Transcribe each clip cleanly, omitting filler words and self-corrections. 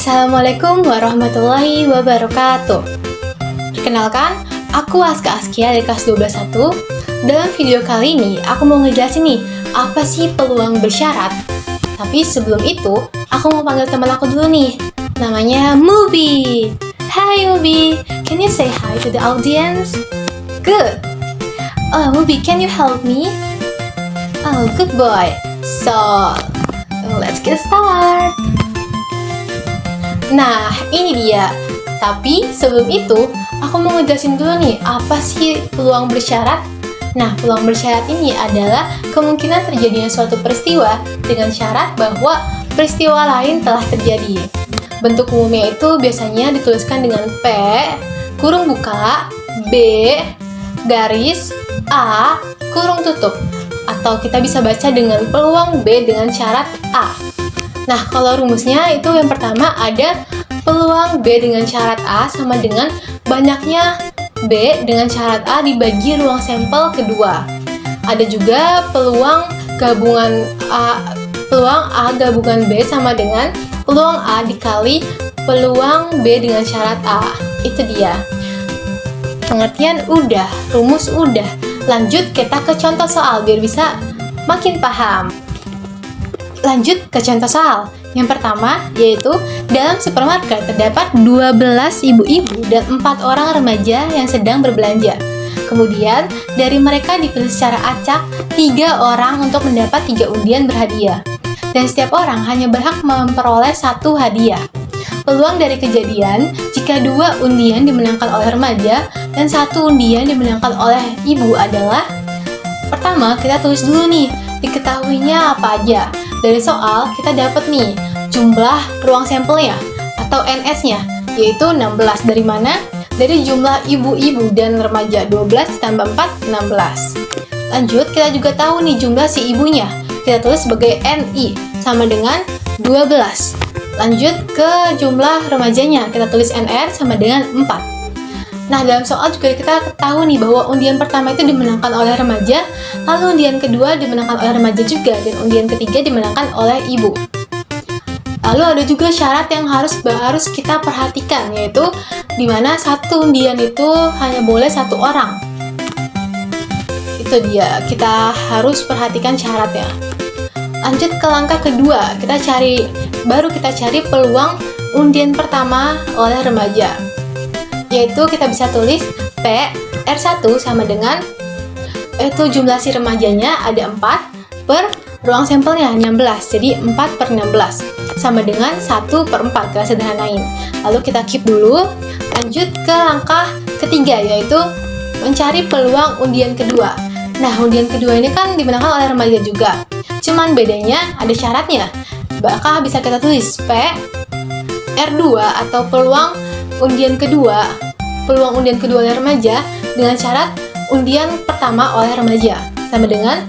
Assalamualaikum warahmatullahi wabarakatuh. Perkenalkan, aku Aska Askia dari kelas 12-1. Dalam video kali ini, aku mau ngejelasin nih, apa sih peluang bersyarat? Tapi sebelum itu, aku mau panggil teman aku dulu nih. Namanya Mubi. Hai Mubi, can you say hi to the audience? Good. Oh Mubi, can you help me? Oh, good boy. So, let's get started. Nah, ini dia. Tapi sebelum itu, aku mau ngejelasin dulu nih, apa sih peluang bersyarat? Nah, peluang bersyarat ini adalah kemungkinan terjadinya suatu peristiwa dengan syarat bahwa peristiwa lain telah terjadi. Bentuk umumnya itu biasanya dituliskan dengan P, kurung buka, B, garis, A, kurung tutup. Atau kita bisa baca dengan peluang B dengan syarat A. Nah, kalau rumusnya itu yang pertama ada peluang B dengan syarat A sama dengan banyaknya B dengan syarat A dibagi ruang sampel kedua. Ada juga peluang A gabungan B sama dengan peluang A dikali peluang B dengan syarat A. Itu dia. Pengertian udah, rumus udah. Lanjut kita ke contoh soal biar bisa makin paham. Lanjut ke contoh soal. Yang pertama, yaitu dalam supermarket terdapat 12 ibu-ibu dan 4 orang remaja yang sedang berbelanja. Kemudian, dari mereka dipilih secara acak 3 orang untuk mendapat 3 undian berhadiah. Dan setiap orang hanya berhak memperoleh 1 hadiah. Peluang dari kejadian jika 2 undian dimenangkan oleh remaja dan 1 undian dimenangkan oleh ibu adalah: pertama, kita tulis dulu nih, diketahuinya apa aja. Dari soal, kita dapat nih jumlah ruang sampelnya atau NS-nya, yaitu 16. Dari mana? Dari jumlah ibu-ibu dan remaja, 12 tambah 4, 16. Lanjut, kita juga tahu nih jumlah si ibunya. Kita tulis sebagai NI, sama dengan 12. Lanjut ke jumlah remajanya, kita tulis NR sama dengan 4. Nah, dalam soal juga kita tahu nih bahwa undian pertama itu dimenangkan oleh remaja, lalu undian kedua dimenangkan oleh remaja juga, dan undian ketiga dimenangkan oleh ibu. Lalu ada juga syarat yang harus kita perhatikan, yaitu dimana satu undian itu hanya boleh 1 orang. Itu dia, kita harus perhatikan syaratnya. Lanjut ke langkah kedua, baru kita cari peluang undian pertama oleh remaja. Yaitu kita bisa tulis P R1 sama dengan jumlah si remajanya ada 4 per ruang sampelnya 16, jadi 4/16 sama dengan 1/4, kita sederhanain. Lalu kita keep dulu. Lanjut ke langkah ketiga, yaitu mencari peluang undian kedua. Nah, undian kedua ini kan dimenangkan oleh remaja juga, cuman bedanya ada syaratnya. Maka bisa kita tulis P R2 atau peluang undian kedua oleh remaja dengan syarat undian pertama oleh remaja sama dengan,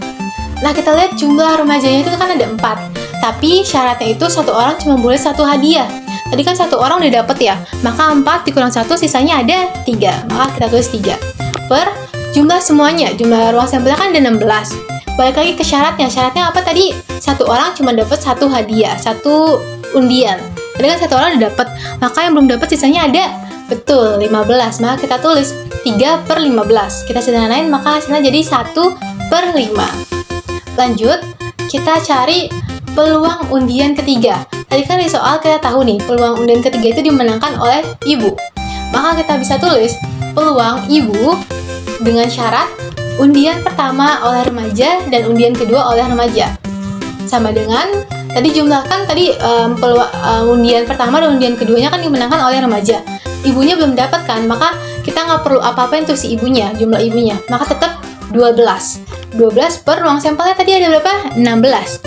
nah kita lihat jumlah remajanya itu kan ada 4, tapi syaratnya itu 1 orang cuma boleh 1 hadiah. Tadi kan 1 orang udah dapet ya, maka 4 dikurang 1 sisanya ada 3, maka kita tulis 3 per jumlah semuanya, jumlah ruang sampelnya kan ada 16. Balik lagi ke syaratnya apa tadi? 1 orang cuma dapat 1 hadiah, 1 undian. Tadi kan 1 orang udah dapet, maka yang belum dapat sisanya ada, betul, 15. Maka kita tulis 3/15. Kita sederhanain, maka hasilnya jadi 1/5. Lanjut, kita cari peluang undian ketiga. Tadi kan di soal kita tahu nih, peluang undian ketiga itu dimenangkan oleh ibu. Maka kita bisa tulis peluang ibu dengan syarat undian pertama oleh remaja dan undian kedua oleh remaja. Sama dengan tadi jumlahkan undian pertama dan undian keduanya kan dimenangkan oleh remaja. Ibunya belum dapat kan, maka kita nggak perlu apa-apain tuh si ibunya, jumlah ibunya. Maka tetap 12. 12 per ruang sampelnya tadi ada berapa? 16.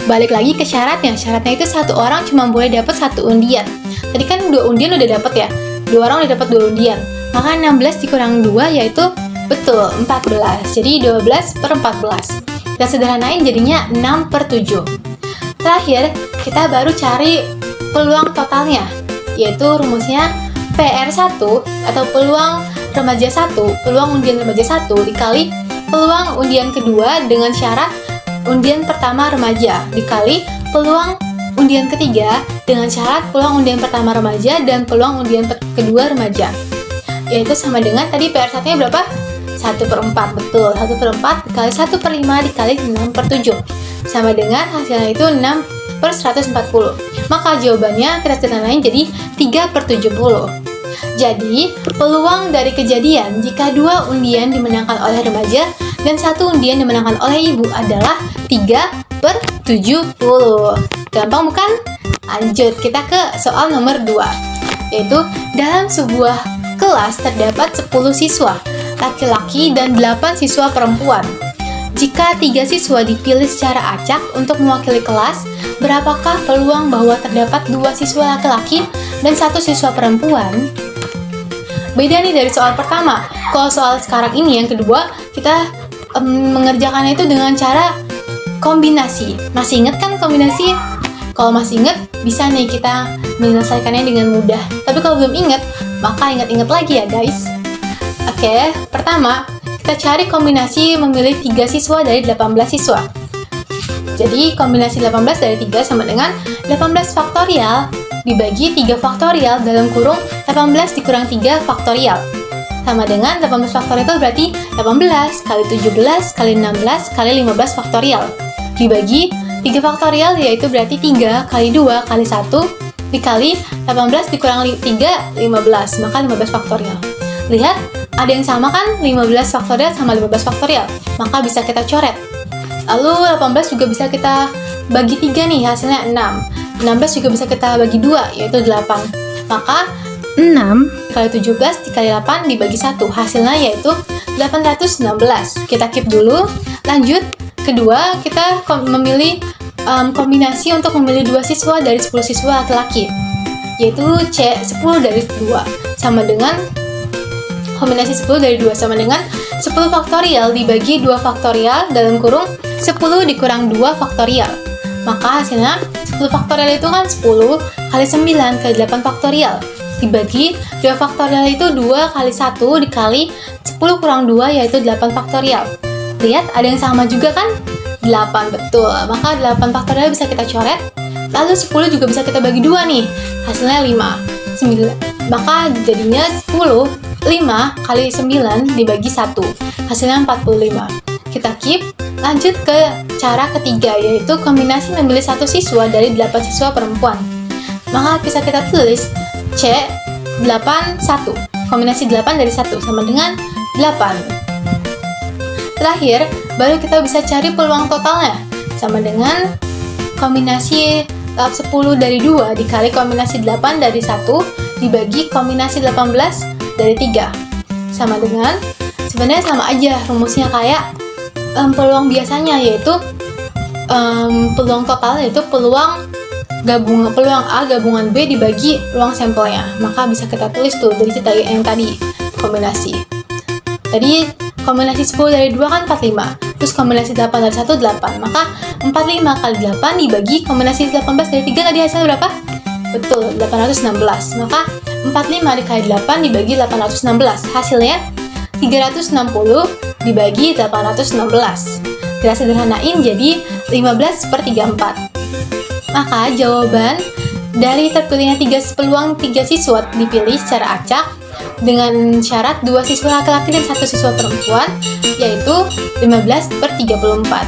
Balik lagi ke syaratnya. Syaratnya itu 1 orang cuma boleh dapat 1 undian. Tadi kan 2 undian udah dapat ya. 2 orang udah dapat 2 undian. Maka 16 dikurang 2 yaitu betul 14. Jadi 12/14. Kita sederhanain jadinya 6/7. Terakhir, kita baru cari peluang totalnya, yaitu rumusnya PR1 atau peluang remaja 1, peluang undian remaja 1 dikali peluang undian kedua dengan syarat undian pertama remaja dikali peluang undian ketiga dengan syarat peluang undian pertama remaja dan peluang undian kedua remaja. Yaitu sama dengan tadi PR1-nya berapa? 1/4, betul. 1/4 dikali 1/5 dikali 6/7. Sama dengan hasilnya itu 6/140. Maka jawabannya kita sederhanain jadi 3/70. Jadi, peluang dari kejadian jika 2 undian dimenangkan oleh remaja dan 1 undian dimenangkan oleh ibu adalah 3/70. Gampang bukan? Lanjut, kita ke soal nomor 2. Yaitu, dalam sebuah kelas terdapat 10 siswa laki-laki dan 8 siswa perempuan. Jika 3 siswa dipilih secara acak untuk mewakili kelas, berapakah peluang bahwa terdapat 2 siswa laki-laki dan 1 siswa perempuan? Beda nih dari soal pertama. Kalau soal sekarang ini yang kedua, kita mengerjakannya itu dengan cara kombinasi. Masih ingat kan kombinasi? Kalau masih ingat, bisa nih kita menyelesaikannya dengan mudah. Tapi kalau belum ingat, maka ingat-ingat lagi ya guys. Oke, pertama, kita cari kombinasi memilih 3 siswa dari 18 siswa. Jadi, kombinasi 18 dari 3 sama dengan 18 faktorial dibagi 3 faktorial dalam kurung 18 dikurang 3 faktorial. Sama dengan 18 faktorial itu berarti 18 kali 17 kali 16 kali 15 faktorial. Dibagi 3 faktorial yaitu berarti 3 kali 2 kali 1 dikali 18 dikurang 3, 15. Maka 15 faktorial. Lihat, ada yang sama kan? 15 faktorial sama 15 faktorial. Maka bisa kita coret. Lalu 18 juga bisa kita bagi 3 nih, hasilnya 6. 16 juga bisa kita bagi 2, yaitu 8. Maka 6 kali 17 dikali 8 dibagi 1. Hasilnya yaitu 816. Kita keep dulu. Lanjut, kedua kita memilih kombinasi untuk memilih 2 siswa dari 10 siswa laki-laki. Yaitu C10 dari 2. Sama dengan kombinasi 10 dari 2 sama dengan 10 faktorial dibagi 2 faktorial dalam kurung 10 dikurang 2 faktorial. Maka hasilnya 10 faktorial itu kan 10 kali 9 kali 8 faktorial. Dibagi 2 faktorial itu 2 kali 1 dikali 10 kurang 2 yaitu 8 faktorial. Lihat, ada yang sama juga kan? 8, betul. Maka 8 faktorial bisa kita coret. Lalu 10 juga bisa kita bagi 2 nih. Hasilnya 5. 9. Maka jadinya 10 5 kali 9 dibagi 1. Hasilnya 45. Kita keep. Lanjut ke cara ketiga, yaitu kombinasi memilih 1 siswa dari 8 siswa perempuan. Maka bisa kita tulis C81. Kombinasi 8 dari 1 sama dengan 8. Terakhir, baru kita bisa cari peluang totalnya. Sama dengan kombinasi 10 dari 2 dikali kombinasi 8 dari 1 dibagi kombinasi 18 dari 3. Sama dengan, sebenarnya sama aja rumusnya kayak peluang biasanya, yaitu peluang total yaitu peluang A gabungan B dibagi peluang sampelnya. Maka bisa kita tulis tuh dari yang tadi kombinasi. Tadi kombinasi 10 dari 2 kan 45. Terus kombinasi 8 dari 1 8. Maka 45 kali 8 dibagi kombinasi 18 dari 3 tadi hasilnya berapa? Betul, 816. Maka 45 dikali 8 dibagi 816. Hasilnya 360 dibagi 816. Kita sederhanain jadi 15/34. Maka jawaban dari terpilihnya peluang 3 siswa dipilih secara acak dengan syarat 2 siswa laki-laki dan 1 siswa perempuan, yaitu 15/34.